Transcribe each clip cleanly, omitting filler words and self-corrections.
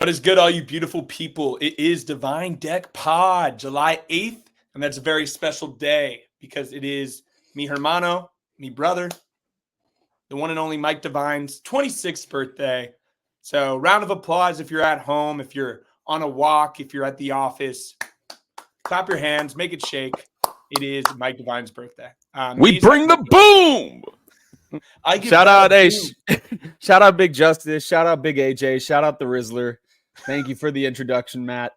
What is good, all you beautiful people? It is Divine Deck Pod, July 8th, and that's a very special day because it is me hermano, me brother, the one and only Mike Divine's 26th birthday. So, round of applause if you're at home, if you're on a walk, if you're at the office. Clap your hands, make it shake. It is Mike Divine's birthday. We Meez, bring the boom. I give Shout that out, a hey, boom. shout out Big Justice, shout out Big AJ, shout out the Rizzler. Thank you for the introduction, Matt.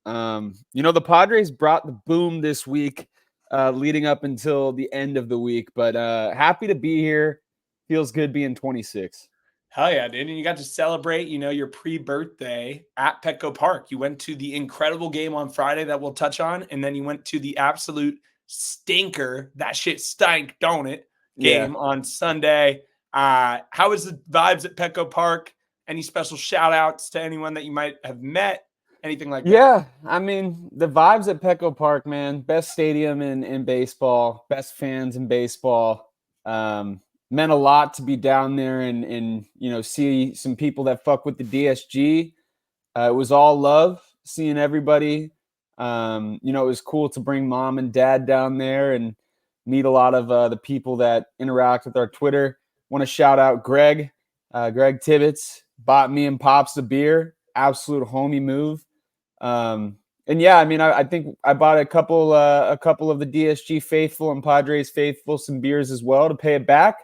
The Padres brought the boom this week, leading up until the end of the week, but happy to be here. Feels good being 26. Hell yeah, dude. And you got to celebrate, your pre-birthday at Petco Park. You went to the incredible game on Friday that we'll touch on, and then you went to the absolute stinker, that shit stank, don't it, game on Sunday. How was the vibes at Petco Park? Any special shout outs to anyone that you might have met? Anything like that? Yeah, I mean, the vibes at Petco Park, man. Best stadium in baseball, best fans in baseball. Meant a lot to be down there and see some people that fuck with the DSG. It was all love seeing everybody. It was cool to bring mom and dad down there and meet a lot of the people that interact with our Twitter. Want to shout out Greg Tibbetts, bought me and Pops a beer. Absolute homie move. I think I bought a couple of the DSG faithful and Padres faithful some beers as well to pay it back.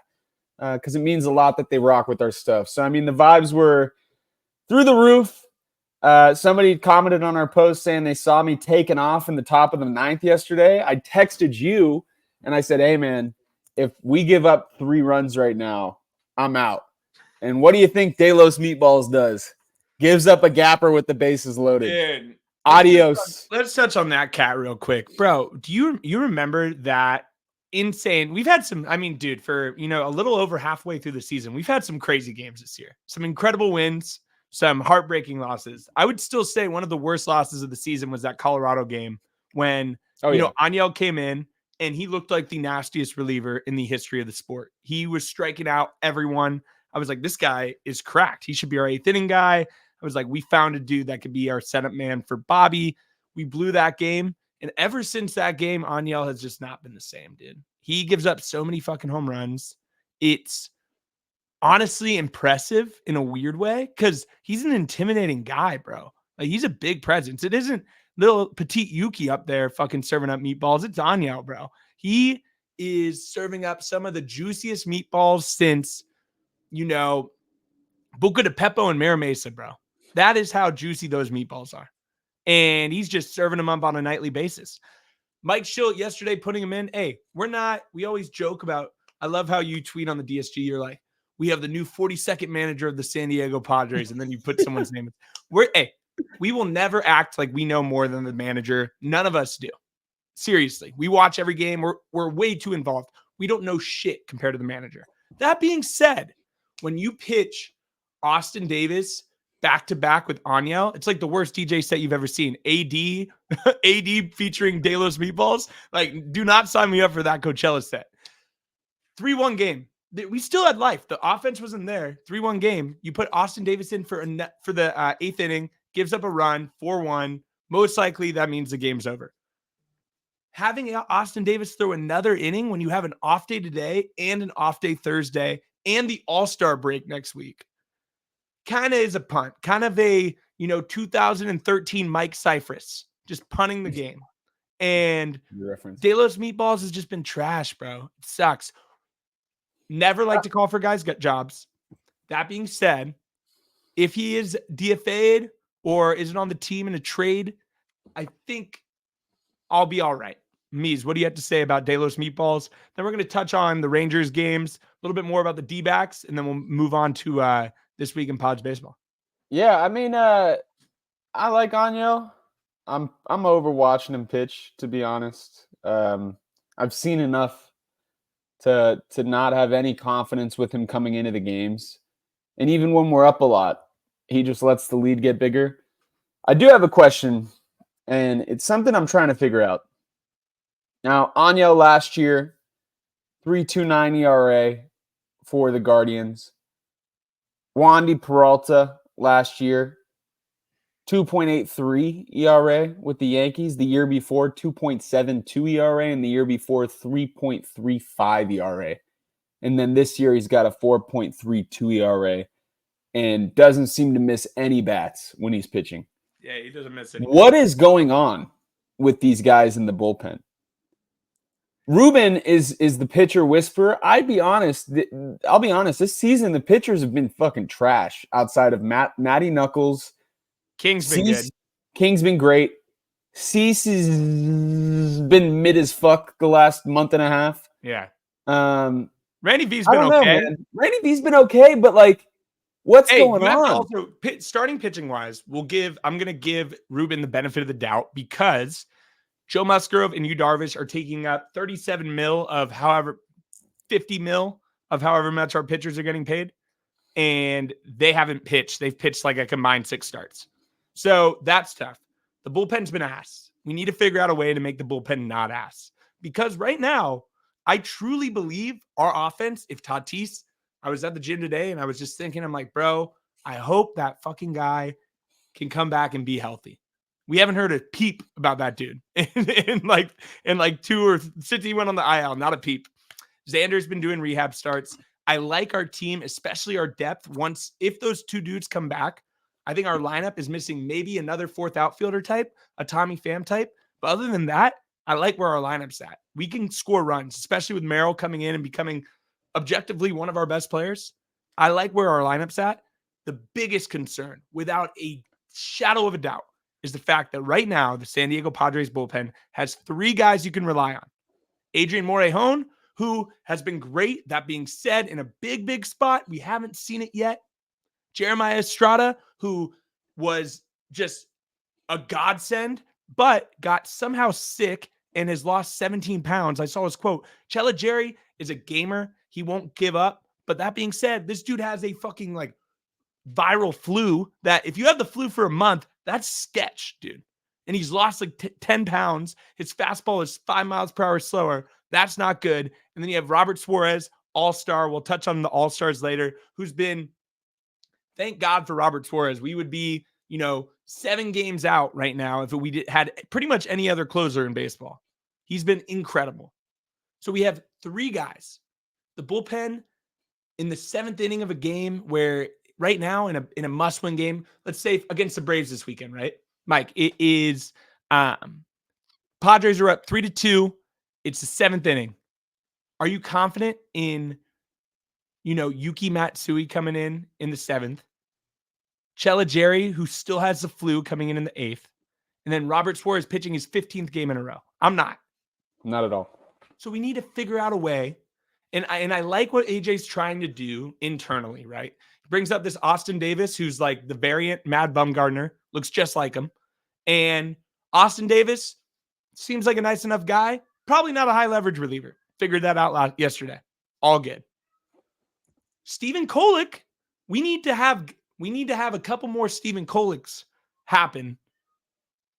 Because it means a lot that they rock with our stuff. So, I mean, the vibes were through the roof. Somebody commented on our post saying they saw me taking off in the top of the ninth yesterday. I texted you, and I said, hey, man, if we give up 3 runs right now, I'm out. And what do you think De Los Meatballs does? Gives up a gapper with the bases loaded. Dude, Adios. Let's touch on that cat real quick. Bro, do you remember that insane? We've had some, dude, for a little over halfway through the season, we've had some crazy games this year. Some incredible wins, some heartbreaking losses. I would still say one of the worst losses of the season was that Colorado game when Aniel came in and he looked like the nastiest reliever in the history of the sport. He was striking out everyone. I was like, this guy is cracked. He should be our 8th inning guy. I was like, we found a dude that could be our setup man for Bobby. We blew that game. And ever since that game, Aniel has just not been the same, dude. He gives up so many fucking home runs. It's honestly impressive in a weird way because he's an intimidating guy, bro. Like, he's a big presence. It isn't little petite Yuki up there fucking serving up meatballs. It's Aniel, bro. He is serving up some of the juiciest meatballs since, Buca de Pepo and Mira Mesa, bro. That is how juicy those meatballs are. And he's just serving them up on a nightly basis. Mike Schilt yesterday putting him in. Hey, we always joke about, I love how you tweet on the DSG. You're like, we have the new 42nd manager of the San Diego Padres. And then you put someone's name. We will never act like we know more than the manager. None of us do. Seriously. We watch every game. We're way too involved. We don't know shit compared to the manager. That being said, when you pitch Austin Davis back-to-back with Aniel, it's like the worst DJ set you've ever seen. AD featuring De Los Meatballs. Like, do not sign me up for that Coachella set. 3-1 game. We still had life. The offense wasn't there. 3-1 game. You put Austin Davis in for the 8th inning, gives up a run, 4-1. Most likely that means the game's over. Having Austin Davis throw another inning when you have an off day today and an off day Thursday and the All-Star break next week kind of is a punt. Kind of a, 2013 Mike Cyphers, just punting the game. And De Los Meatballs has just been trash, bro. It sucks. Never like to call for guys' gut jobs. That being said, if he is DFA'd or isn't on the team in a trade, I think I'll be all right. Meez, what do you have to say about De Los Meatballs? Then we're going to touch on the Rangers games, a little bit more about the D-backs, and then we'll move on to this week in Pods baseball. Yeah, I mean, I like Aniel. I'm over watching him pitch, to be honest. I've seen enough to not have any confidence with him coming into the games. And even when we're up a lot, he just lets the lead get bigger. I do have a question, and it's something I'm trying to figure out. Now, Aniel last year, 3.29 ERA for the Guardians. Wandy Peralta last year, 2.83 ERA with the Yankees. The year before, 2.72 ERA, and the year before, 3.35 ERA. And then this year, he's got a 4.32 ERA and doesn't seem to miss any bats when he's pitching. Yeah, he doesn't miss any. What is going on with these guys in the bullpen? Ruben is the pitcher whisperer. I'll be honest. This season, the pitchers have been fucking trash outside of Matty Knuckles. King's been good. King's been great. Cease has been mid as fuck the last month and a half. Yeah. Randy V's been okay. Man. Randy V's been okay, but like, what's going on? Also, starting pitching wise, I'm going to give Ruben the benefit of the doubt because Joe Musgrove and Yu Darvish are taking up 37 mil of however 50 mil of however much our pitchers are getting paid. And they haven't pitched. They've pitched like a combined 6 starts. So that's tough. The bullpen's been ass. We need to figure out a way to make the bullpen not ass. Because right now, I truly believe our offense, if Tatis, I was at the gym today and I was just thinking, I'm like, bro, I hope that fucking guy can come back and be healthy. We haven't heard a peep about that dude in like 2 or since he went on the IL, not a peep. Xander's been doing rehab starts. I like our team, especially our depth. If those 2 dudes come back, I think our lineup is missing maybe another 4th outfielder type, a Tommy Pham type. But other than that, I like where our lineup's at. We can score runs, especially with Merrill coming in and becoming objectively one of our best players. I like where our lineup's at. The biggest concern, without a shadow of a doubt, is the fact that right now the San Diego Padres bullpen has 3 guys you can rely on. Adrian Morejon, who has been great. That being said, in a big, big spot, we haven't seen it yet. Jeremiah Estrada, who was just a godsend, but got somehow sick and has lost 17 pounds. I saw his quote. Chella Jerry is a gamer. He won't give up. But that being said, this dude has a fucking like viral flu that if you have the flu for a month, that's sketch, dude. And he's lost like 10 pounds. His fastball is 5 miles per hour slower. That's not good. And then you have Robert Suarez, all-star. We'll touch on the all-stars later, who's been, thank God for Robert Suarez. We would be, 7 games out right now if we had pretty much any other closer in baseball. He's been incredible. So we have 3 guys. The bullpen in the 7th inning of a game where right now in a must-win game, let's say against the Braves this weekend, right? Mike, it is Padres are up 3-2. It's the 7th inning. Are you confident in, Yuki Matsui coming in the 7th? Chella Jerry, who still has the flu, coming in the 8th. And then Robert Suarez pitching his 15th game in a row. I'm not. Not at all. So we need to figure out a way. And I like what AJ's trying to do internally, right? He brings up this Austin Davis, who's like the variant Mad Bumgarner, looks just like him. And Austin Davis seems like a nice enough guy. Probably not a high leverage reliever. Figured that out yesterday. All good. Stephen Kolek, we need to have a couple more Stephen Koleks happen,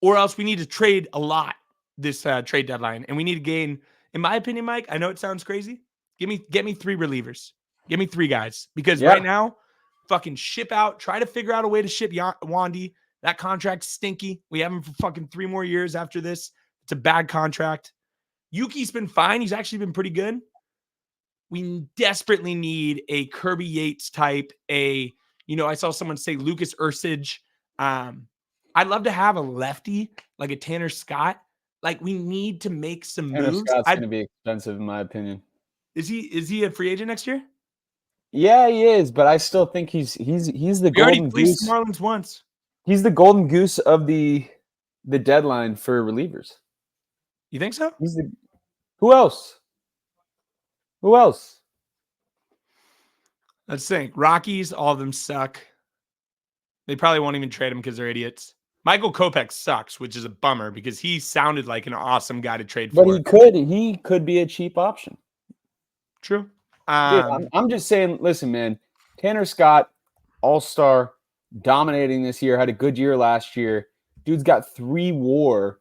or else we need to trade a lot this trade deadline. And we need to gain, in my opinion, Mike, I know it sounds crazy. Get me 3 relievers. Give me 3 guys. Because right now, fucking ship out. Try to figure out a way to ship Wandy. That contract's stinky. We have him for fucking 3 more years after this. It's a bad contract. Yuki's been fine. He's actually been pretty good. We desperately need a Kirby Yates type, I saw someone say Lucas Ursage. I'd love to have a lefty, like a Tanner Scott. Like, we need to make some moves. Tanner Scott's going to be expensive, in my opinion. Is he a free agent next year? Yeah, he is, but I still think he's the golden goose. The Marlins once. He's the golden goose of the deadline for relievers. You think so? Who else? Who else? Let's think. Rockies, all of them suck. They probably won't even trade him because they're idiots. Michael Kopech sucks, which is a bummer because he sounded like an awesome guy to trade for. But he could be a cheap option. True. Dude, I'm just saying, listen, man, Tanner Scott, all-star, dominating this year, had a good year last year. Dude's got 3 WAR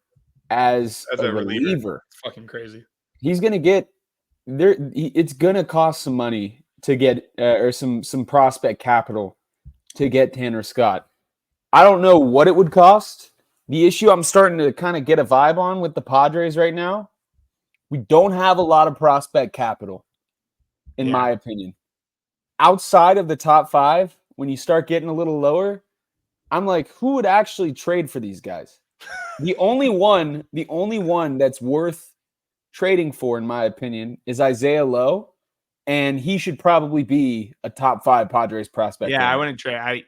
as a reliever. It's fucking crazy. He's going to get there. It's going to cost some money to get or some prospect capital to get Tanner Scott. I don't know what it would cost. The issue I'm starting to kind of get a vibe on with the Padres right now, we don't have a lot of prospect capital, in my opinion. Outside of the top 5, when you start getting a little lower, I'm like, who would actually trade for these guys? The only one that's worth trading for, in my opinion, is Isaiah Lowe, and he should probably be a top 5 Padres prospect. Yeah, right I now. wouldn't trade.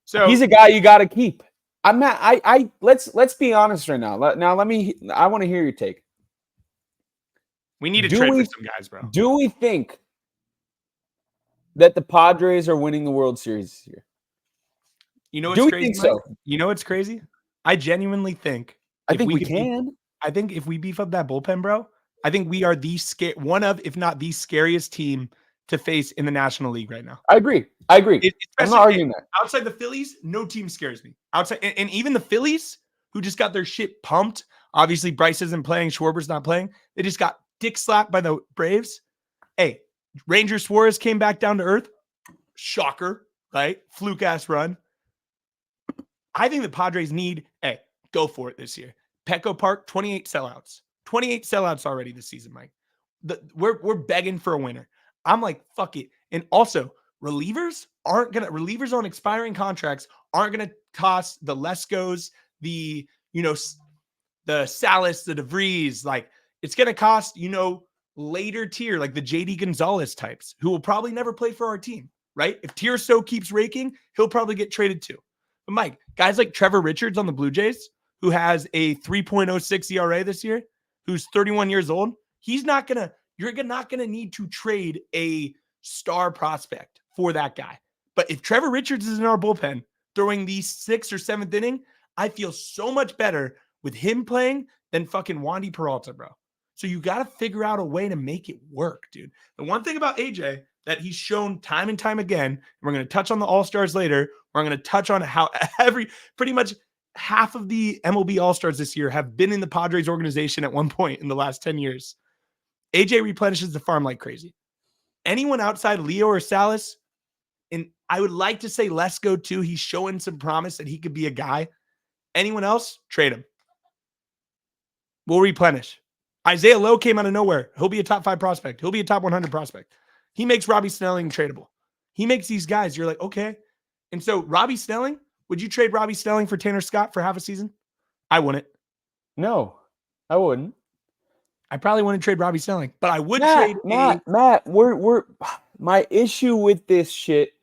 So He's a guy you got to keep. I'm not. Let's be honest right now. I want to hear your take. we need to trade for some guys, bro. Do we think that the Padres are winning the World Series this year? You know what's Do we crazy? think so? You know what's crazy? I genuinely think. I think we can. I think if we beef up that bullpen, bro, I think we are one of, if not the scariest team to face in the National League right now. I agree. I'm not arguing that. Outside the Phillies, no team scares me. Outside, and even the Phillies, who just got their shit pumped. Obviously, Bryce isn't playing. Schwarber's not playing. They just got dick slapped by the Braves. Hey, Ranger Suarez came back down to earth. Shocker, right? Fluke ass run. I think the Padres need, go for it this year. Petco Park, 28 sellouts. 28 sellouts already this season, Mike. We're begging for a winner. I'm like, fuck it. And also, relievers on expiring contracts aren't gonna cost the Leskos, the Salas, the DeVries. Like, it's gonna cost, later tier, like the JD Gonzalez types, who will probably never play for our team, right? If Tierso keeps raking, he'll probably get traded too. But Mike, guys like Trevor Richards on the Blue Jays, who has a 3.06 ERA this year, who's 31 years old, you're not gonna need to trade a star prospect for that guy. But if Trevor Richards is in our bullpen throwing the 6th or 7th inning, I feel so much better with him playing than fucking Wandy Peralta, bro. So you got to figure out a way to make it work, dude. The one thing about AJ that he's shown time and time again, and we're going to touch on the All-Stars later, we're going to touch on how pretty much half of the MLB All-Stars this year have been in the Padres organization at one point in the last 10 years. AJ replenishes the farm like crazy. Anyone outside Leo or Salas, and I would like to say Lesko too. He's showing some promise that he could be a guy. Anyone else, trade him. We'll replenish. Isaiah Lowe came out of nowhere. He'll be a top 5 prospect. He'll be a top 100 prospect. He makes Robbie Snelling tradable. He makes these guys, you're like, okay. And so Robbie Snelling, would you trade Robbie Snelling for Tanner Scott for half a season? I wouldn't. No, I wouldn't. I probably wouldn't trade Robbie Snelling, but I would Matt, trade Matt, we're my issue with this shit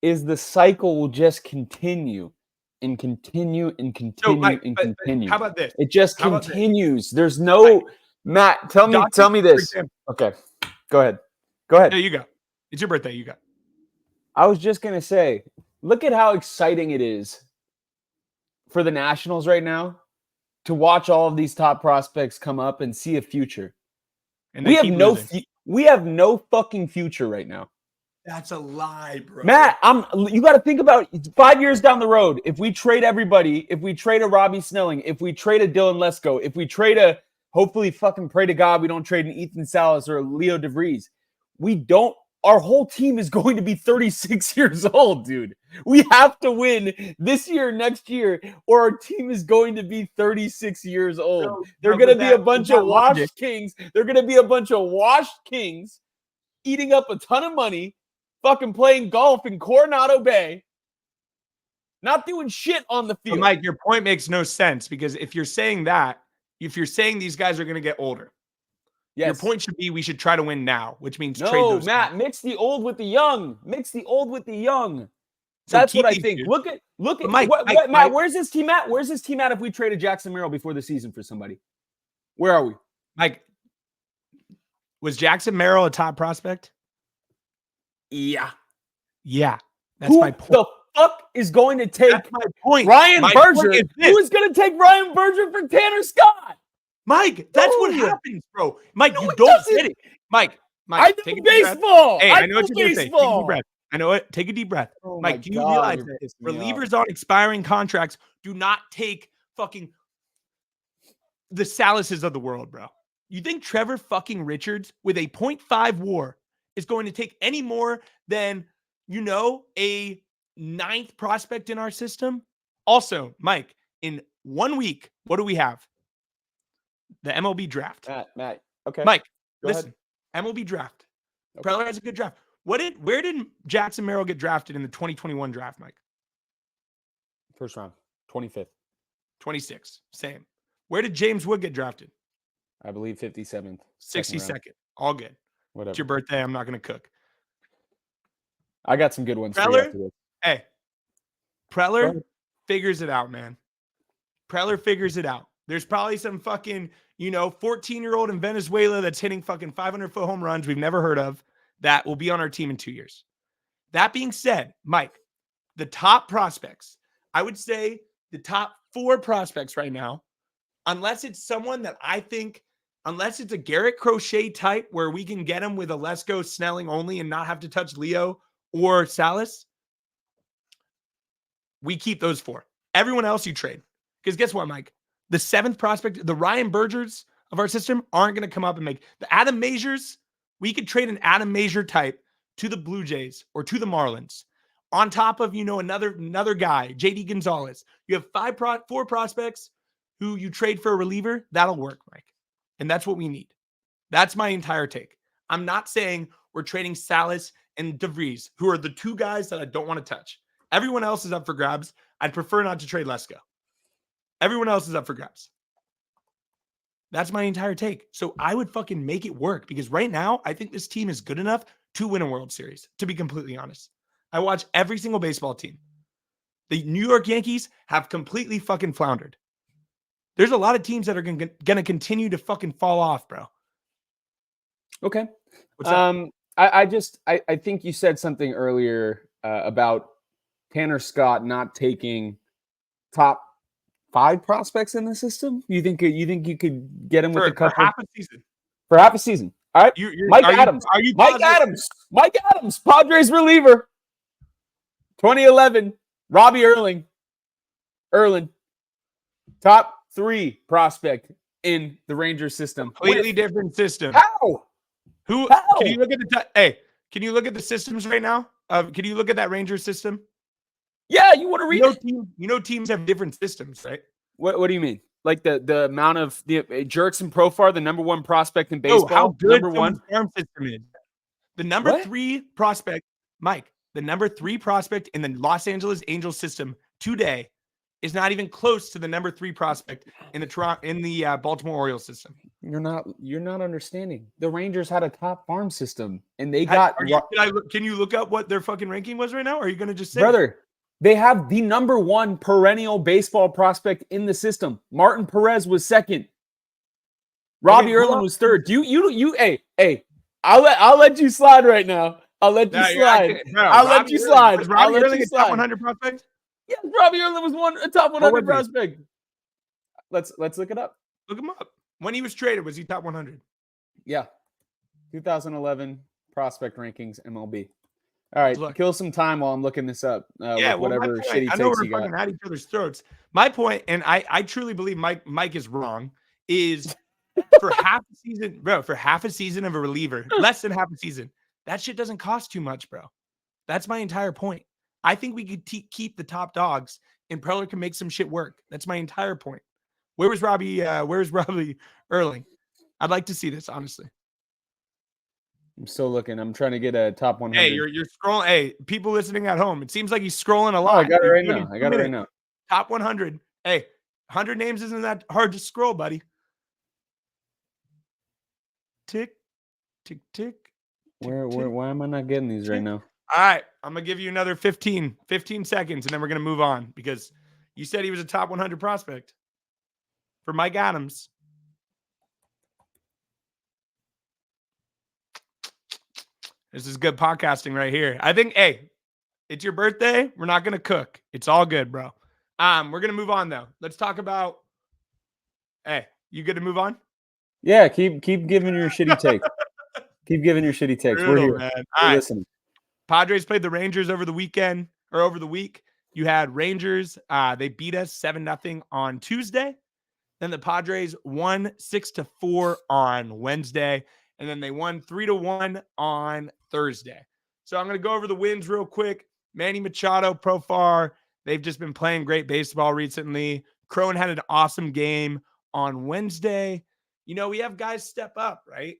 is the cycle will just continue and continue and continue and continue. How about this? It just continues. There's no Matt. Tell me this. Okay, go ahead. No, you go. It's your birthday. You go. I was just gonna say, look at how exciting it is for the Nationals right now to watch all of these top prospects come up and see a future. And we have no fucking future right now. That's a lie, bro. Matt, you got to think about 5 years down the road. If we trade everybody, if we trade a Robbie Snelling, if we trade a Dylan Lesko, if we trade hopefully fucking pray to God we don't trade an Ethan Salas or a Leo DeVries. Our whole team is going to be 36 years old, dude. We have to win this year, next year, or our team is going to be 36 years old. They're going to be a bunch of washed kings. They're going to be a bunch of washed kings eating up a ton of money, fucking playing golf in Coronado Bay, not doing shit on the field. But Mike, your point makes no sense because if you're saying these guys are going to get older, yes. Your point should be we should try to win now, which means trade those. No, Matt, mix the old with the young. That's what I think. Dude. Look at Mike, Matt, where's this team at? Where's this team at if we traded Jackson Merrill before the season for somebody? Where are we? Mike, was Jackson Merrill a top prospect? Yeah. That's my point. The fuck is going to take That's my point. Ryan Berger? Who is going to take Ryan Berger for Tanner Scott? Mike, that's what happens, bro. Mike, you don't get it. Mike, I know baseball. Hey, I know what you're going to say. Take a deep breath. I know it. Take a deep breath. Oh Mike, do you realize that relievers on expiring contracts do not take fucking the Salases of the world, bro? You think Trevor fucking Richards with a 0.5 WAR is going to take any more than, a 9th prospect in our system? Also, Mike, in 1 week, what do we have? The MLB draft. Matt. Okay. Mike, Go listen. ahead. MLB draft. Okay. Preller has a good draft. Where did Jackson Merrill get drafted in the 2021 draft, Mike? First round, 25th. 26. Same. Where did James Wood get drafted? I believe 57th. 62nd. All good. Whatever. It's your birthday. I'm not going to cook. I got some good ones for you after this. Hey. Preller figures it out, man. Preller figures it out. There's probably some fucking, 14-year-old in Venezuela that's hitting fucking 500-foot home runs we've never heard of that will be on our team in 2 years. That being said, Mike, the top prospects, I would say the top 4 prospects right now, unless it's someone that I think, unless it's a Garrett Crochet type where we can get him with a Lesko Snelling only and not have to touch Leo or Salas, we keep those 4. Everyone else you trade. Because guess what, Mike? The 7th prospect, the Ryan Bergers of our system aren't going to come up and make the Adam Mazers. We could trade an Adam Mazer type to the Blue Jays or to the Marlins on top of, another guy, JD Gonzalez. You have 4 prospects who you trade for a reliever. That'll work, Mike. And that's what we need. That's my entire take. I'm not saying we're trading Salas and DeVries, who are the 2 guys that I don't want to touch. Everyone else is up for grabs. I'd prefer not to trade Lesko. Everyone else is up for grabs. That's my entire take. So I would fucking make it work because right now I think this team is good enough to win a World Series, to be completely honest. I watch every single baseball team. The New York Yankees have completely fucking floundered. There's a lot of teams that are going to continue to fucking fall off, bro. Okay. I think you said something earlier about Tanner Scott not taking top 5 prospects in the system. You think you could get him with a couple for half a season? For half a season. All right. Mike Adams. Mike Adams, Padres reliever. 2011, Robbie Erlin, top 3 prospect in the Rangers system. Completely different system. How? Can you look at can you look at the systems right now? Can you look at that Rangers system? Yeah, you want to read it? Teams have different systems, right? What do you mean? Like the amount of the Jerkson Profar, the number 1 prospect in baseball. How good number 1 farm system is. The number 3 prospect, Mike. The number 3 prospect in the Los Angeles Angels system today is not even close to the number 3 prospect in the Baltimore Orioles system. You're not understanding. The Rangers had a top farm system, and they got. Can you look up what their fucking ranking was right now? Or are you going to just say, brother? They have the number 1 perennial baseball prospect in the system. Martin Perez was 2nd. Robbie Erlin was 3rd. Hey, I'll let you slide right now. I'll let you slide. I'll let you slide. Was Robbie Erlin a top 100 prospect? Yes, Robbie Erlin was a top 100 prospect. Let's look it up. Look him up. When he was traded, was he top 100? Yeah. 2011 prospect rankings MLB. All right, kill some time while I'm looking this up. Whatever shitty takes you got. I know we're fucking at each other's throats. My point, and I truly believe Mike is wrong, is for half a season, bro, for half a season of a reliever, less than half a season, that shit doesn't cost too much, bro. That's my entire point. I think we could keep the top dogs, and Preller can make some shit work. That's my entire point. Where's Robbie Erling? I'd like to see this, honestly. I'm still looking. I'm trying to get a top 100. Hey, you're scrolling. Hey, people listening at home, it seems like he's scrolling a lot. Oh, I got it right now. Top 100. Hey, 100 names isn't that hard to scroll, buddy. Tick, tick, tick. Why am I not getting these right now? All right, I'm going to give you another 15 seconds, and then we're going to move on because you said he was a top 100 prospect for Mike Adams. This is good podcasting right here. I think, hey, it's your birthday. We're not going to cook. It's all good, bro. We're going to move on, though. Let's talk about, hey, you good to move on? Yeah, keep giving your shitty take. Keep giving your shitty takes. We're here. Man. We're listening. Padres played the Rangers over the weekend or over the week. You had Rangers. They beat us 7-0 on Tuesday. Then the Padres won 6-4 on Wednesday. And then they won 3-1 on Thursday. So I'm going to go over the wins real quick. Manny Machado, Profar, They've just been playing great baseball recently. Crone had an awesome game on Wednesday. We have guys step up, right?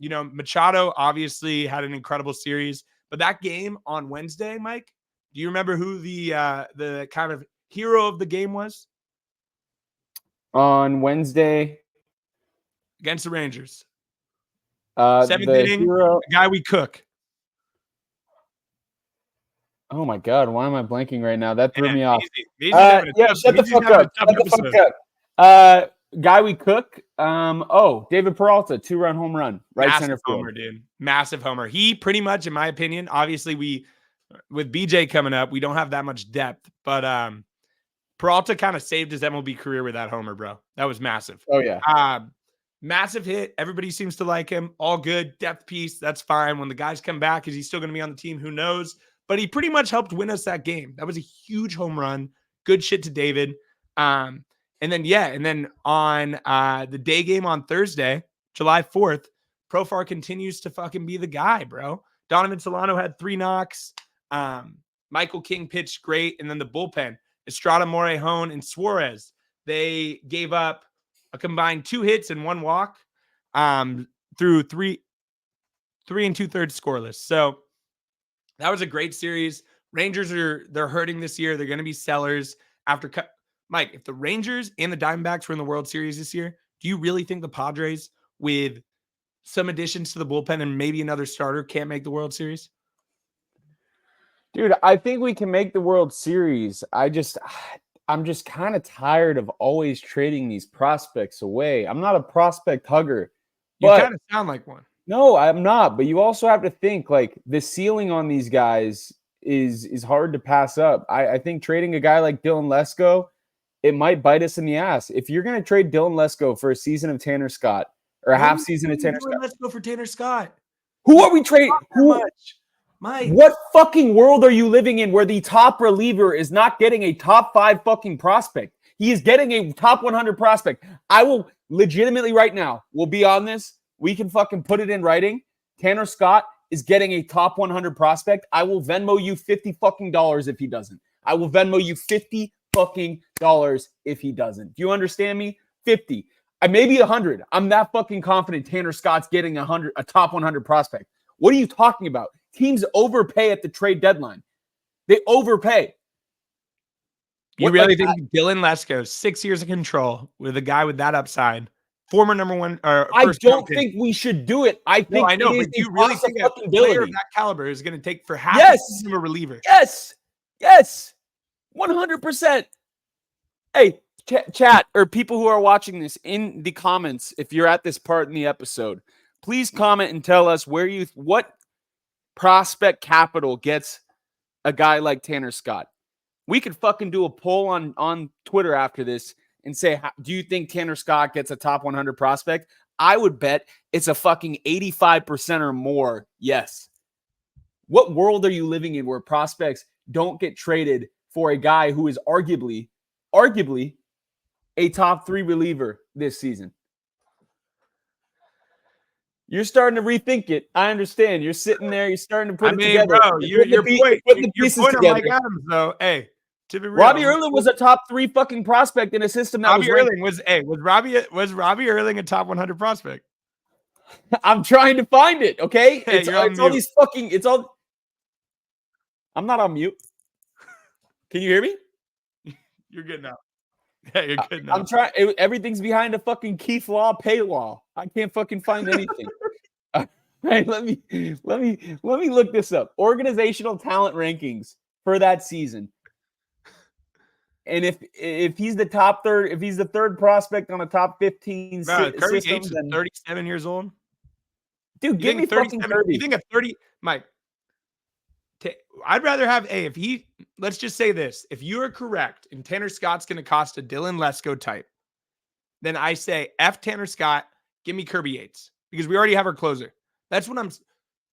Machado obviously had an incredible series, but that game on Wednesday, Mike, do you remember who the kind of hero of the game was? On Wednesday against the Rangers. Seventh the inning, hero. the guy we cook. Oh my God, why am I blanking right now? That threw me off. Meez shut the fuck up. Shut the fuck up. Guy we cook. David Peralta, 2-run home run, right Massive center field. homer, dude. Massive homer. He pretty much, in my opinion, obviously with BJ coming up, we don't have that much depth, but Peralta kind of saved his MLB career with that homer, bro. That was massive. Oh yeah. Massive hit. Everybody seems to like him. All good. Depth piece. That's fine. When the guys come back, is he still going to be on the team? Who knows? But he pretty much helped win us that game. That was a huge home run. Good shit to David. And then on the day game on Thursday, July 4th, Profar continues to fucking be the guy, bro. Donovan Solano had 3 knocks. Michael King pitched great. And then the bullpen, Estrada, Morejon, and Suarez, they gave up a combined 2 hits and 1 walk through 3 2/3 scoreless. So that was a great series. Rangers they're hurting this year. They're going to be sellers after Mike, if the Rangers and the Diamondbacks were in the World Series this year, do you really think the Padres, with some additions to the bullpen and maybe another starter, can't make the World Series? Dude, I think we can make the World Series. I'm just kind of tired of always trading these prospects away. I'm not a prospect hugger. You kind of sound like one. No, I'm not. But you also have to think, like, the ceiling on these guys is hard to pass up. I think trading a guy like Dylan Lesko, it might bite us in the ass. If you're going to trade Dylan Lesko for a season of Tanner Scott or a half season of Tanner Scott, let's go for Tanner Scott. Who are we trading? Mike, what fucking world are you living in where the top reliever is not getting a top 5 fucking prospect? He is getting a top 100 prospect. I will legitimately right now, we'll be on this. We can fucking put it in writing. Tanner Scott is getting a top 100 prospect. I will Venmo you $50 fucking dollars if he doesn't. I will Venmo you $50 fucking dollars if he doesn't. Do you understand me? 50. Maybe 100. I'm that fucking confident Tanner Scott's getting a top 100 prospect. What are you talking about? Teams overpay at the trade deadline. They overpay. You really think Dylan Lesko, 6 years of control with a guy with that upside, former number 1 or I don't think we should do it. I think I know, but do you really think a player of that caliber is going to take for half a season of a reliever? Yes. 100%. Hey, chat or people who are watching this in the comments, if you're at this part in the episode, please comment and tell us what prospect capital gets a guy like Tanner Scott. We could fucking do a poll on Twitter after this and say, do you think Tanner Scott gets a top 100 prospect? I would bet it's a fucking 85% or more. Yes. What world are you living in where prospects don't get traded for a guy who is arguably a top 3 reliever this season? You're starting to rethink it. I understand. You're sitting there. You're starting to put it together. Bro, you're putting the pieces together. Mike Adams, though. Hey, to be real, Robbie Erling was a top 3 fucking prospect in a system that was Robbie Erling a top 100 prospect? I'm trying to find it. Okay, it's all these fucking. It's all. I'm not on mute. Can you hear me? You're good now. Yeah, you're good now. I'm trying. Everything's behind a fucking Keith Law paywall. I can't fucking find anything. All right, let me look this up. Organizational talent rankings for that season. And if he's the top third, if he's the third prospect on a top 15 Kirby system, H is 37 years old. Dude, give me fucking Kirby. You think a 30, Mike? I'd rather have let's just say this. If you are correct and Tanner Scott's going to cost a Dylan Lesko type, then I say F Tanner Scott, give me Kirby Yates because we already have our closer. That's what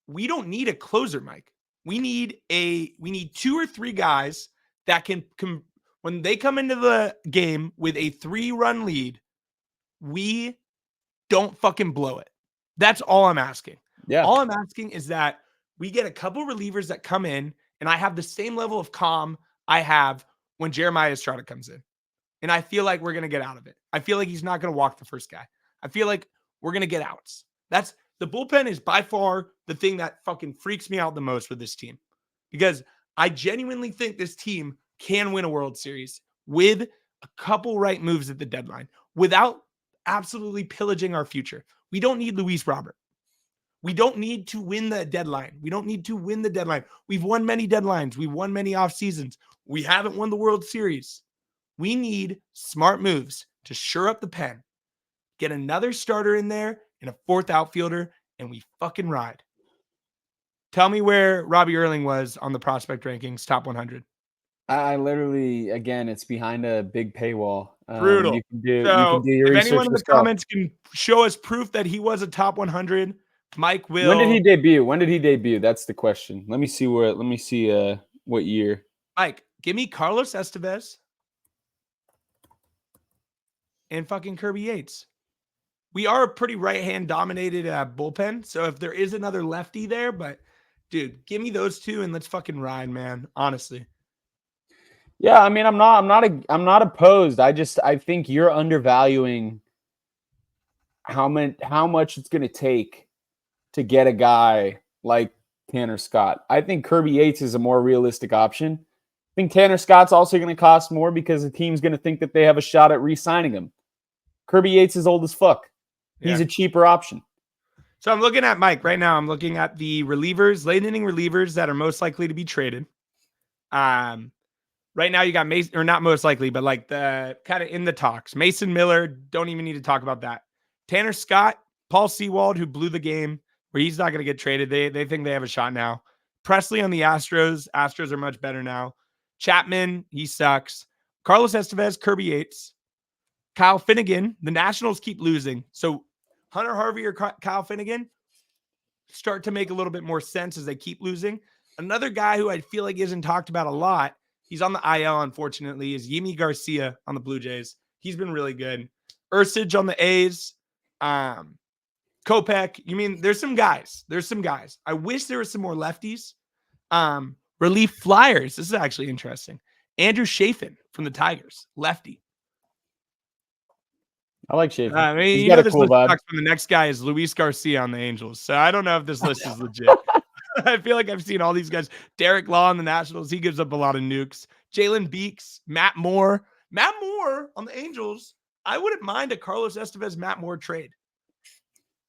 we don't need a closer, Mike. We need 2 or 3 guys that can when they come into the game with a 3-run lead, we don't fucking blow it. That's all I'm asking. Yeah. All I'm asking is that we get a couple relievers that come in and I have the same level of calm I have when Jeremiah Estrada comes in. And I feel like we're going to get out of it. I feel like he's not going to walk the first guy. I feel like we're going to get outs. That's the bullpen is by far the thing that fucking freaks me out the most with this team, because I genuinely think this team can win a World Series with a couple right moves at the deadline without absolutely pillaging our future. We don't need Luis Robert. We don't need to win the deadline. We don't need to win the deadline. We've won many deadlines. We've won many off seasons. We haven't won the World Series. We need smart moves to shore up the pen, get another starter in there and a fourth outfielder, and we fucking ride. Tell me where Robbie Erling was on the prospect rankings, top 100. I literally, again, it's behind a big paywall. Brutal. You can do So your if research anyone in the yourself. comments can show us proof that he was a top 100, Mike will. When did he debut? When did he debut? That's the question. Let me see what year. Mike, give me Carlos Estevez and fucking Kirby Yates. We are a pretty right-hand dominated bullpen. So if there is another lefty there, but dude, give me those two and let's fucking ride, man. Honestly. Yeah, I mean, I'm not opposed. I think you're undervaluing how much it's going to take to get a guy like Tanner Scott. I think Kirby Yates is a more realistic option. I think Tanner Scott's also going to cost more because the team's going to think that they have a shot at re-signing him. Kirby Yates is old as fuck. He's a cheaper option. So I'm looking at Mike right now. I'm looking at the relievers, late inning relievers that are most likely to be traded. Right now you got Mason, or not most likely, but like the kind of in the talks. Mason Miller, don't even need to talk about that. Tanner Scott, Paul Sewald, who blew the game, where he's not going to get traded. They think they have a shot now. Presley on the Astros. Astros are much better now. Chapman, he sucks. Carlos Estevez, Kirby Yates. Kyle Finnegan. The Nationals keep losing. So Hunter Harvey or Kyle Finnegan start to make a little bit more sense as they keep losing. Another guy who I feel like isn't talked about a lot, he's on the IL, unfortunately, is Yimi Garcia on the Blue Jays. He's been really good. Ursage on the A's. Kopech. You mean there's some guys. I wish there were some more lefties. Relief flyers. This is actually interesting. Andrew Chafin from the Tigers, lefty. I like Chafin. I mean, he's you got know a this cool list vibe. sucks when the next guy is Luis Garcia on the Angels. So I don't know if this list is legit. I feel like I've seen all these guys. Derek Law on the Nationals. He gives up a lot of nukes. Jalen Beeks, Matt Moore. Matt Moore on the Angels. I wouldn't mind a Carlos Estevez, Matt Moore trade.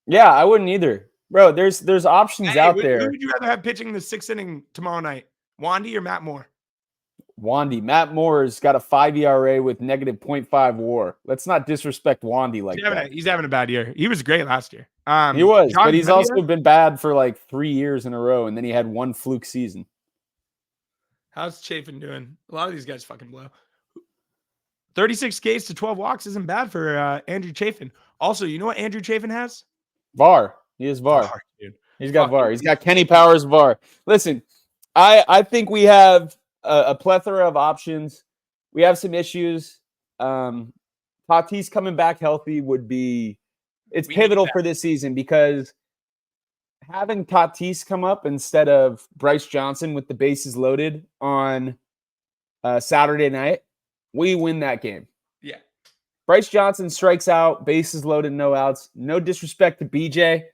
Yeah, I wouldn't either. Bro, there's options out there. Who would you rather have pitching the 6th inning tomorrow night? Wandy or Matt Moore? Wandy. Matt Moore's got a 5 ERA with negative 0.5 WAR. Let's not disrespect Wandy like that. He's having a bad year. He was great last year. He was, John but he's Media? also been bad for like 3 years in a row, and then he had one fluke season. How's Chafin doing? A lot of these guys fucking blow. 36 Ks to 12 walks isn't bad for Andrew Chafin. Also, you know what Andrew Chafin has? VAR. He is VAR. Dude. He's got VAR. He's got Kenny Powers VAR. Listen, I think we have a plethora of options. We have some issues. Tatis coming back healthy would be pivotal for this season, because having Tatis come up instead of Bryce Johnson with the bases loaded on Saturday night, we win that game. Yeah. Bryce Johnson strikes out, bases loaded, no outs. No disrespect to BJ.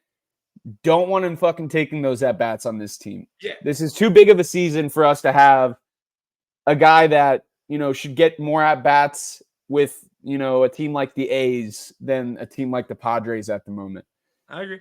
Don't want him fucking taking those at-bats on this team. Yeah. This is too big of a season for us to have a guy that, should get more at-bats with, a team like the A's than a team like the Padres at the moment. I agree.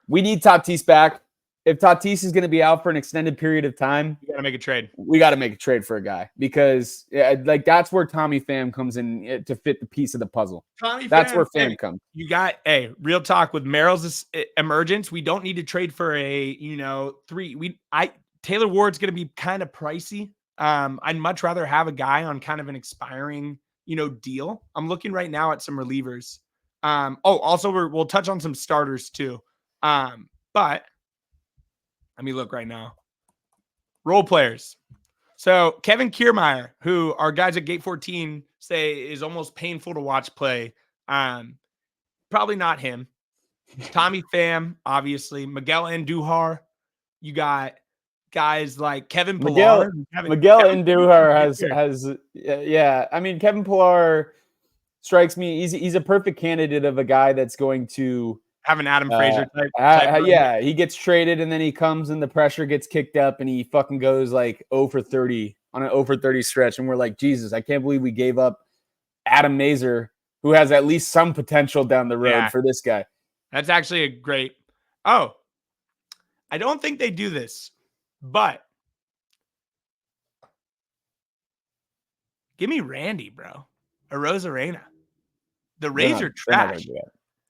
We need Tatis back. If Tatis is going to be out for an extended period of time, You got to make a trade. we got to make a trade for a guy, because that's where Tommy Pham comes in to fit the piece of the puzzle. That's where Pham comes. You got real talk with Merrill's emergence. We don't need to trade for a Taylor Ward's going to be kind of pricey. I'd much rather have a guy on kind of an expiring deal. I'm looking right now at some relievers. Also we'll touch on some starters too. But let me look right now. Role players. So Kevin Kiermaier, who our guys at Gate 14 say is almost painful to watch play. Probably not him. Tommy Pham, obviously. Miguel Andujar. You got guys like Kevin Miguel Pillar. Miguel Kevin Andujar Pillar, has yeah. I mean, Kevin Pillar strikes me. He's a perfect candidate of a guy that's going to have an Adam Frazier type run. yeah. He gets traded and then he comes and the pressure gets kicked up and he fucking goes like 0 for 30 on an 0 for 30 stretch, and we're like, Jesus, I can't believe we gave up Adam Mazer, who has at least some potential down the road for this guy. That's actually a great. Oh, I don't think they do this, but give me Randy, bro. Arozarena. The Rays are trash.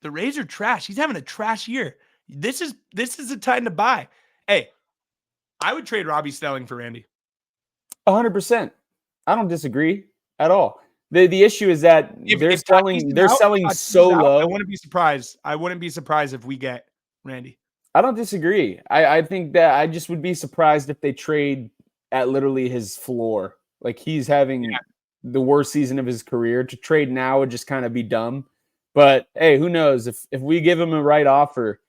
The Rays are trash. He's having a trash year. This is a time to buy. Hey, I would trade Robbie Stelling for Randy. 100%. I don't disagree at all. The issue is that they're selling so low. I wouldn't be surprised. I wouldn't be surprised if we get Randy. I don't disagree. I think that I just would be surprised if they trade at literally his floor. Like he's having the worst season of his career. To trade now would just kind of be dumb. But hey, who knows if we give him a right offer?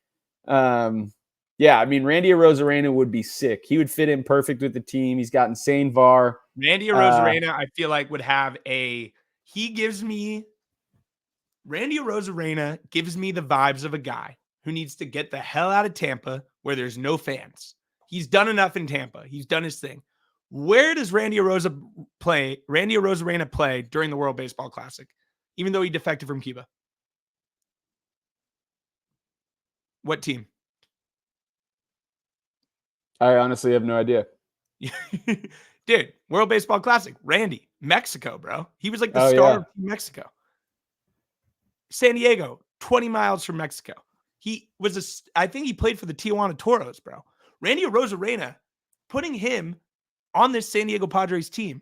Yeah, I mean Randy Arozarena would be sick. He would fit in perfect with the team. He's got insane VAR. Randy Arozarena, I feel like would have Randy Arozarena gives me the vibes of a guy who needs to get the hell out of Tampa where there's no fans. He's done enough in Tampa. He's done his thing. Where does Randy Arozarena play during the World Baseball Classic, even though he defected from Cuba? What team? I honestly have no idea. Dude, World Baseball Classic, Randy, Mexico, bro. He was like the star of Mexico. San Diego, 20 miles from Mexico. I think he played for the Tijuana Toros, bro. Randy Arozarena, putting him on this San Diego Padres team.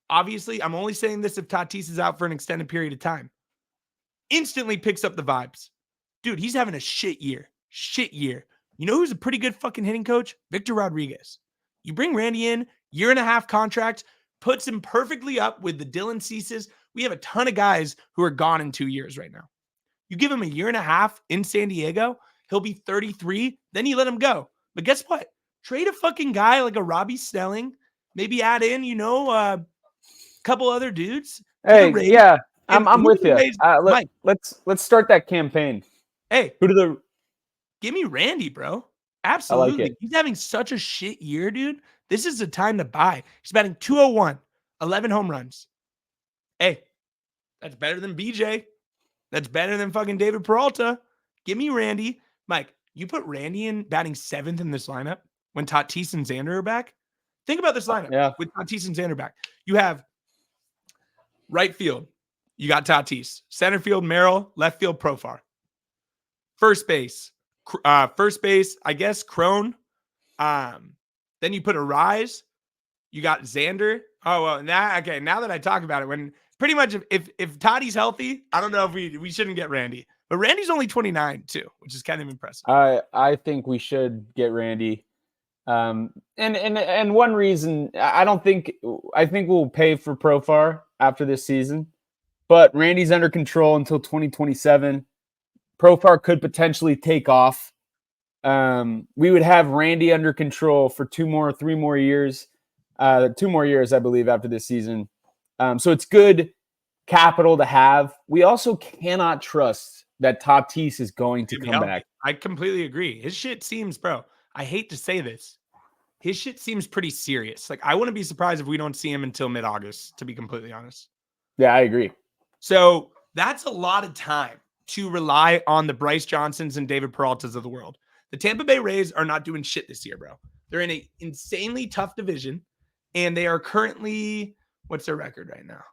Obviously, I'm only saying this if Tatis is out for an extended period of time. Instantly picks up the vibes. Dude, he's having a shit year. Shit year. You know who's a pretty good fucking hitting coach? Victor Rodriguez. You bring Randy in, 1.5-year contract, puts him perfectly up with the Dylan Ceases. We have a ton of guys who are gone in 2 years right now. You give him 1.5 years in San Diego, he'll be 33, then you let him go. But guess what? Trade a fucking guy like a Robbie Stelling, maybe add in, a couple other dudes. Hey, yeah, I'm with you. Let's start that campaign. Hey, give me Randy, bro. Absolutely. Like he's having such a shit year, dude. This is the time to buy. He's batting .201, 11 home runs. Hey, that's better than BJ. That's better than fucking David Peralta. Give me Randy. Mike, you put Randy in batting 7th in this lineup when Tatis and Xander are back. Think about this lineup with Tatis and Xander back. You have right field. You got Tatis. Center field, Merrill. Left field, Profar. First base, I guess, Crone. Then you put a Rise. You got Xander. Oh, well, now that I talk about it, when pretty much if Toddy's healthy, I don't know if we shouldn't get Randy. But Randy's only 29 too, which is kind of impressive. I think we should get Randy. And one reason I think we'll pay for Profar after this season, but Randy's under control until 2027. Profar could potentially take off. We would have Randy under control for 3 more years. 2 more years, I believe, after this season. So it's good capital to have. We also cannot trust that Tatis is going to come back. I completely agree. His shit seems, bro, I hate to say this. His shit seems pretty serious. Like, I wouldn't be surprised if we don't see him until mid-August, to be completely honest. Yeah, I agree. So that's a lot of time to rely on the Bryce Johnsons and David Peraltas of the world. The Tampa Bay Rays are not doing shit this year, bro. They're in an insanely tough division, and they are currently, what's their record right now?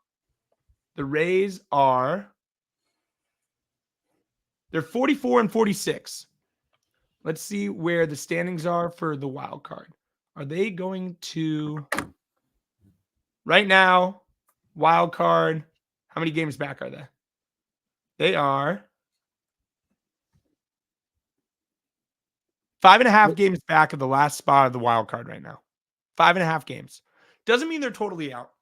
The Rays they're 44-46. Let's see where the standings are for the wild card. Are they going to, right now, wild card, how many games back are they? They are 5.5 games back of the last spot of the wild card right now. 5.5 games. Doesn't mean they're totally out.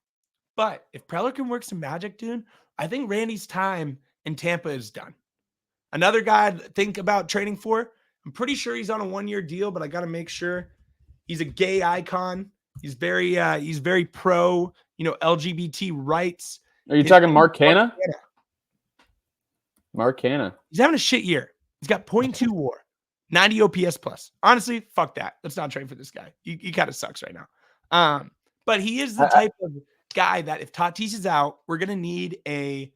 But if Preller can work some magic, dude, I think Randy's time in Tampa is done. Another guy I'd think about trading for, I'm pretty sure he's on a 1-year deal, but I got to make sure. He's a gay icon. He's very pro, LGBT rights. Are you talking Mark Canna? Mark Canna. He's having a shit year. He's got 0.2 WAR, 90 OPS plus. Honestly, fuck that. Let's not trade for this guy. He kind of sucks right now. But he is the type of guy that if Tatis is out, we're gonna need a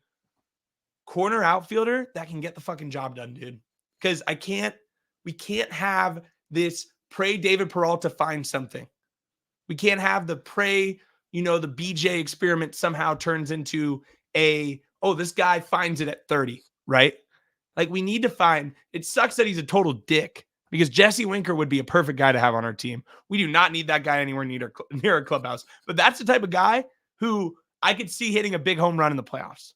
corner outfielder that can get the fucking job done, dude. Because we can't have this pray David Peralta find something. We can't have the pray, the BJ experiment somehow turns into this guy finds it at 30, right? Like we need to find, it sucks that he's a total dick because Jesse Winker would be a perfect guy to have on our team. We do not need that guy anywhere near our clubhouse, but that's the type of guy who I could see hitting a big home run in the playoffs.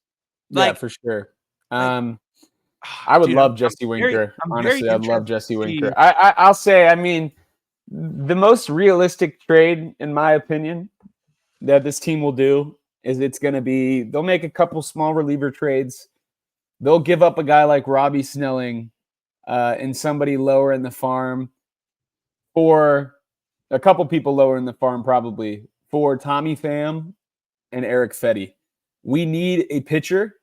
Yeah, for sure. I would love Jesse Winker. Honestly, I'd love Jesse Winker. I'll say, the most realistic trade, in my opinion, that this team will do is they'll make a couple small reliever trades. They'll give up a guy like Robbie Snelling and somebody lower in the farm for a couple people lower in the farm, probably for Tommy Pham and Eric Fetty. We need a pitcher.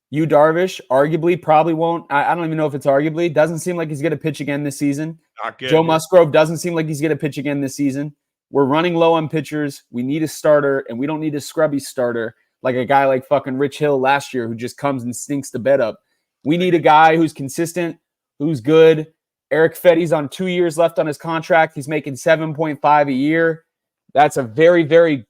Yu Darvish arguably probably won't. I don't even know if it's arguably. Doesn't seem like he's going to pitch again this season. Not good, Joe Musgrove doesn't seem like he's going to pitch again this season. We're running low on pitchers. We need a starter, and we don't need a scrubby starter like a guy like fucking Rich Hill last year who just comes and stinks the bed up. We need a guy who's consistent, who's good. Eric Fetty's on 2 years left on his contract. He's making 7.5 a year. That's a very, very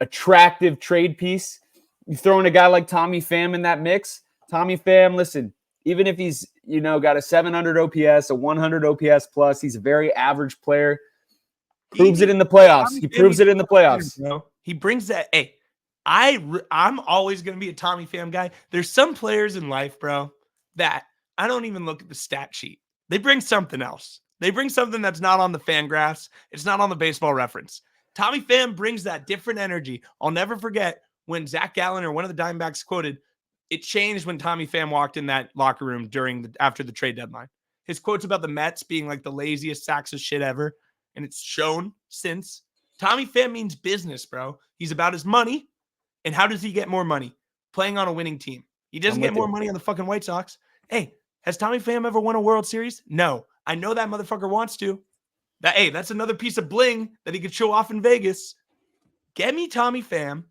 attractive trade piece. You throw in a guy like Tommy Pham in that mix. Tommy Pham, listen, even if he's, got a 700 OPS, a 100 OPS plus, he's a very average player. Proves it in the playoffs. He proves it in the playoffs. He brings that. Hey, I'm always going to be a Tommy Pham guy. There's some players in life, bro, that I don't even look at the stat sheet. They bring something else. They bring something that's not on the Fangraphs. It's not on the Baseball Reference. Tommy Pham brings that different energy. I'll never forget when Zach Gallen or one of the Diamondbacks quoted, it changed when Tommy Pham walked in that locker room after the trade deadline. His quotes about the Mets being like the laziest sacks of shit ever, and it's shown since. Tommy Pham means business, bro. He's about his money, and how does he get more money? Playing on a winning team. He doesn't get more money on the fucking White Sox. Hey, has Tommy Pham ever won a World Series? No. I know that motherfucker wants to. That's another piece of bling that he could show off in Vegas. Get me Tommy Pham.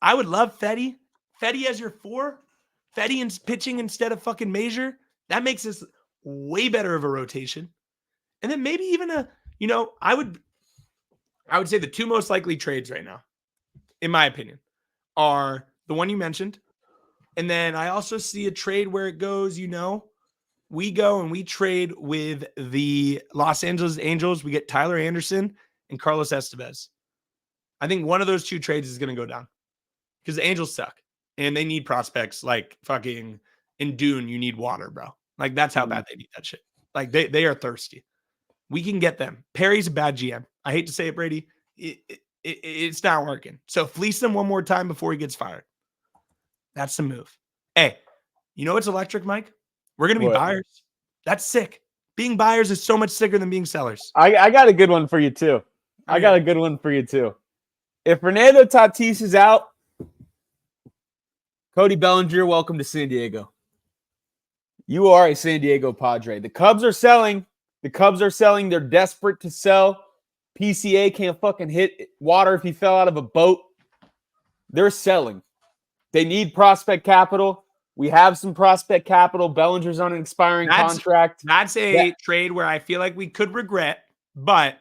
I would love Fetty. Fetty as your 4. Fetty in pitching instead of fucking Major. That makes us way better of a rotation. And then maybe even I would say the two most likely trades right now, in my opinion, are the one you mentioned. And then I also see a trade where it goes, we go and we trade with the Los Angeles Angels. We get Tyler Anderson and Carlos Estevez. I think one of those two trades is going to go down. Because the Angels suck. And they need prospects like fucking in Dune, you need water, bro. Like, that's how bad they need that shit. Like, they are thirsty. We can get them. Perry's a bad GM. I hate to say it, Brady. It's not working. So fleece them one more time before he gets fired. That's the move. Hey, what's electric, Mike? We're going to be buyers. That's sick. Being buyers is so much sicker than being sellers. I got a good one for you, too. If Fernando Tatis is out, Cody Bellinger, welcome to San Diego. You are a San Diego Padre. The Cubs are selling. They're desperate to sell. PCA can't fucking hit water if he fell out of a boat. They're selling. They need prospect capital. We have some prospect capital. Bellinger's on an expiring contract. That's a trade where I feel like we could regret, but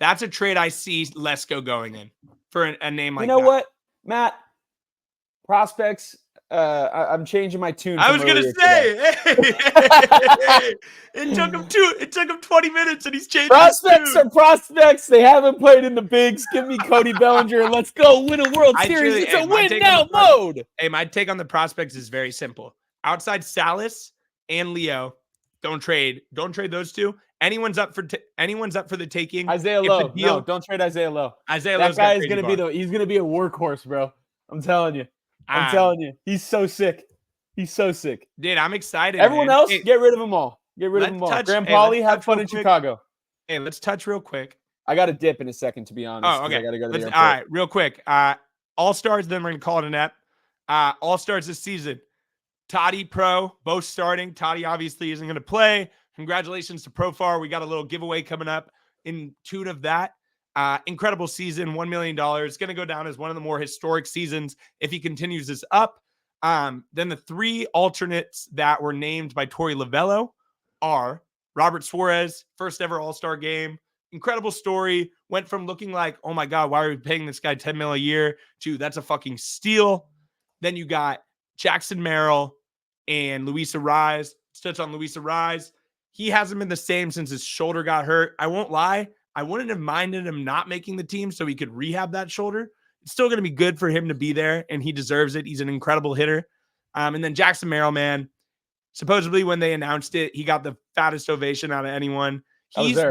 that's a trade I see Lesko going in for a name like that. You know what, Matt? Prospects. I'm changing my tune. I was gonna say, it took him 20 minutes, and he's changing. Prospects are prospects. They haven't played in the bigs. Give me Cody Bellinger, and let's go win a World Series. It's a win now mode. Hey, my take on the prospects is very simple. Outside Salas and Leo, don't trade those two. Anyone's up for the taking. Isaiah Lowe. No, don't trade Isaiah Lowe. That guy is gonna be he's gonna be a workhorse, bro. I'm telling you. He's so sick. Dude, I'm excited. Everyone else, get rid of them all. Graham Pauly, have fun in Chicago. Hey, let's touch real quick. I got to dip in a second, to be honest, Oh, because okay. I got to go to the airport. All right, real quick. All-Stars, then we're going to call it a net. All-Stars this season. Toddy, Pro, both starting. Toddy obviously isn't going to play. Congratulations to Profar. We got a little giveaway coming up in tune of that. Incredible season, $1 million. It's going to go down as one of the more historic seasons if he continues this up. Then the three alternates that were named by Tori Lavello are Robert Suarez, first ever All-Star game. Incredible story. Went from looking like, oh my God, why are we paying this guy $10 million a year to that's a fucking steal. Then you got Jackson Merrill and Luis Arraez. Let's touch on Luis Arraez. He hasn't been the same since his shoulder got hurt. I won't lie. I wouldn't have minded him not making the team so he could rehab that shoulder. It's still going to be good for him to be there, and he deserves it. He's an incredible hitter. And then Jackson Merrill, man, supposedly when they announced it, he got the fattest ovation out of anyone. He's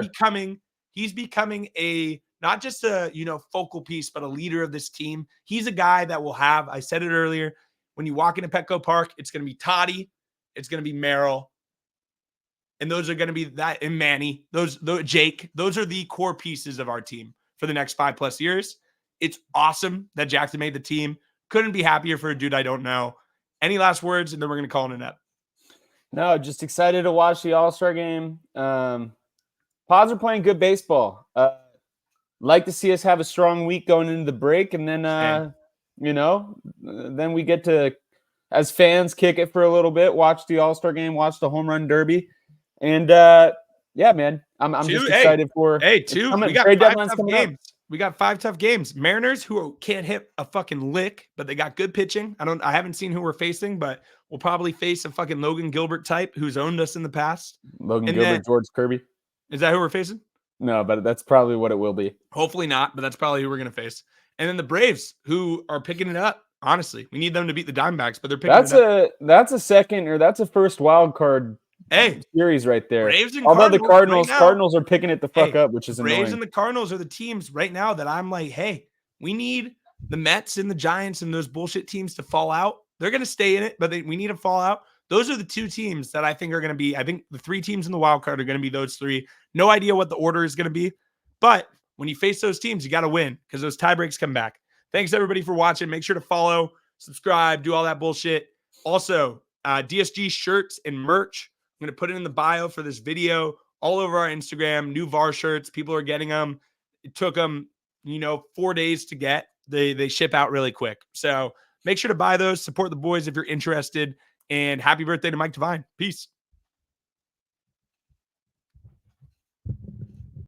becoming a not just a focal piece, but a leader of this team. He's a guy that will have, I said it earlier, when you walk into Petco Park, it's going to be Toddy, it's going to be Merrill, and those are going to be that, and Manny, Jake. Those are the core pieces of our team for the next 5+ years. It's awesome that Jackson made the team. Couldn't be happier for a dude I don't know. Any last words, and then we're going to call it a net. No, just excited to watch the All-Star game. Pods are playing good baseball. Like to see us have a strong week going into the break, and then then we get to, as fans, kick it for a little bit, watch the All-Star game, watch the home run derby, and yeah, man, I'm just excited for. We got 5 tough games. We got 5 tough games. Mariners, who can't hit a fucking lick, but they got good pitching. I haven't seen who we're facing, but we'll probably face a fucking Logan Gilbert type who's owned us in the past. George Kirby. Is that who we're facing? No, but that's probably what it will be. Hopefully not, but that's probably who we're going to face. And then the Braves, who are picking it up. Honestly, we need them to beat the Diamondbacks, but they're picking it up. That's a first wild card series right there. Although the Cardinals are picking it the fuck up, which is annoying. Braves and the Cardinals are the teams right now that I'm like, hey, we need the Mets and the Giants and those bullshit teams to fall out. They're going to stay in it, but we need to fall out. Those are the 2 teams that I think are going to be. I think the 3 teams in the wild card are going to be those 3. No idea what the order is going to be, but when you face those teams, you got to win because those tie breaks come back. Thanks everybody for watching. Make sure to follow, subscribe, do all that bullshit. Also, DSG shirts and merch. I'm going to put it in the bio for this video all over our Instagram. New VAR shirts. People are getting them. It took them, 4 days to get. They ship out really quick. So make sure to buy those. Support the boys if you're interested. And happy birthday to Mike Devine. Peace.